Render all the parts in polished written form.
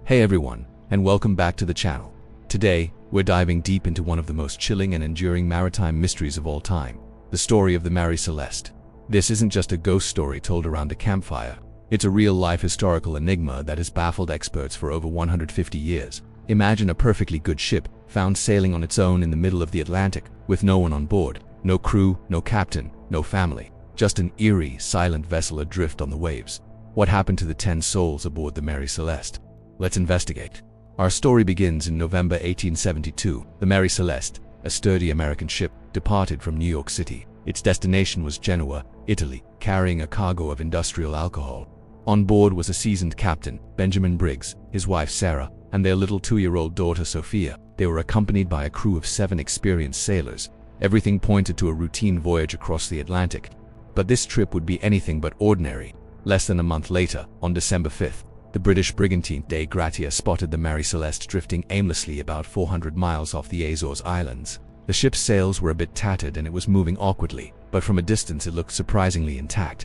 Hey everyone, and welcome back to the channel. Today, we're diving deep into one of the most chilling and enduring maritime mysteries of all time, the story of the Mary Celeste. This isn't just a ghost story told around a campfire. It's a real-life historical enigma that has baffled experts for over 150 years. Imagine a perfectly good ship, found sailing on its own in the middle of the Atlantic, with no one on board, no crew, no captain, no family, just an eerie, silent vessel adrift on the waves. What happened to the 10 souls aboard the Mary Celeste? Let's investigate. Our story begins in November 1872. The Mary Celeste, a sturdy American ship, departed from New York City. Its destination was Genoa, Italy, carrying a cargo of industrial alcohol. On board was a seasoned captain, Benjamin Briggs, his wife Sarah, and their little 2-year-old daughter Sophia. They were accompanied by a crew of 7 experienced sailors. Everything pointed to a routine voyage across the Atlantic. But this trip would be anything but ordinary. Less than a month later, on December 5th, the British brigantine Dei Gratia spotted the Mary Celeste drifting aimlessly about 400 miles off the Azores Islands. The ship's sails were a bit tattered and it was moving awkwardly, but from a distance it looked surprisingly intact.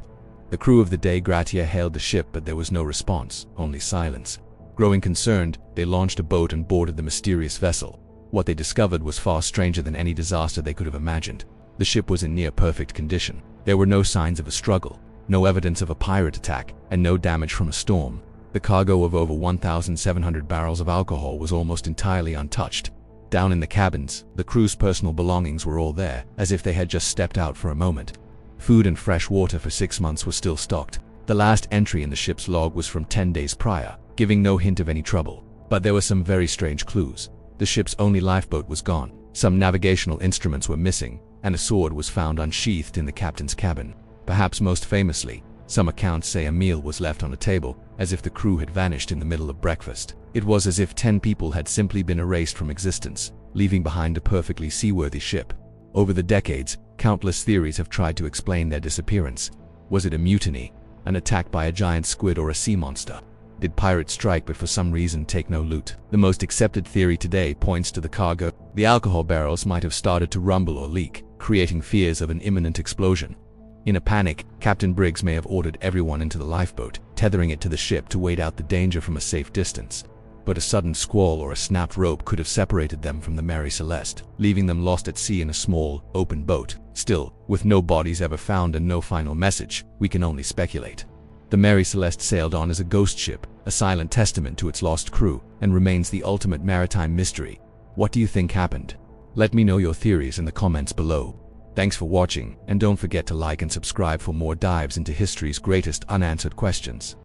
The crew of the Dei Gratia hailed the ship, but there was no response, only silence. Growing concerned, they launched a boat and boarded the mysterious vessel. What they discovered was far stranger than any disaster they could have imagined. The ship was in near-perfect condition. There were no signs of a struggle, no evidence of a pirate attack, and no damage from a storm. The cargo of over 1,700 barrels of alcohol was almost entirely untouched. Down in the cabins, the crew's personal belongings were all there, as if they had just stepped out for a moment. Food and fresh water for 6 months was still stocked. The last entry in the ship's log was from 10 days prior, giving no hint of any trouble. But there were some very strange clues. The ship's only lifeboat was gone, some navigational instruments were missing, and a sword was found unsheathed in the captain's cabin. Perhaps most famously, some accounts say a meal was left on a table, as if the crew had vanished in the middle of breakfast. It was as if 10 people had simply been erased from existence, leaving behind a perfectly seaworthy ship. Over the decades, countless theories have tried to explain their disappearance. Was it a mutiny, an attack by a giant squid or a sea monster? Did pirates strike but for some reason take no loot? The most accepted theory today points to the cargo. The alcohol barrels might have started to rumble or leak, creating fears of an imminent explosion. In a panic, Captain Briggs may have ordered everyone into the lifeboat, tethering it to the ship to wait out the danger from a safe distance. But a sudden squall or a snapped rope could have separated them from the Mary Celeste, leaving them lost at sea in a small, open boat. Still, with no bodies ever found and no final message, we can only speculate. The Mary Celeste sailed on as a ghost ship, a silent testament to its lost crew, and remains the ultimate maritime mystery. What do you think happened? Let me know your theories in the comments below. Thanks for watching, and don't forget to like and subscribe for more dives into history's greatest unanswered questions.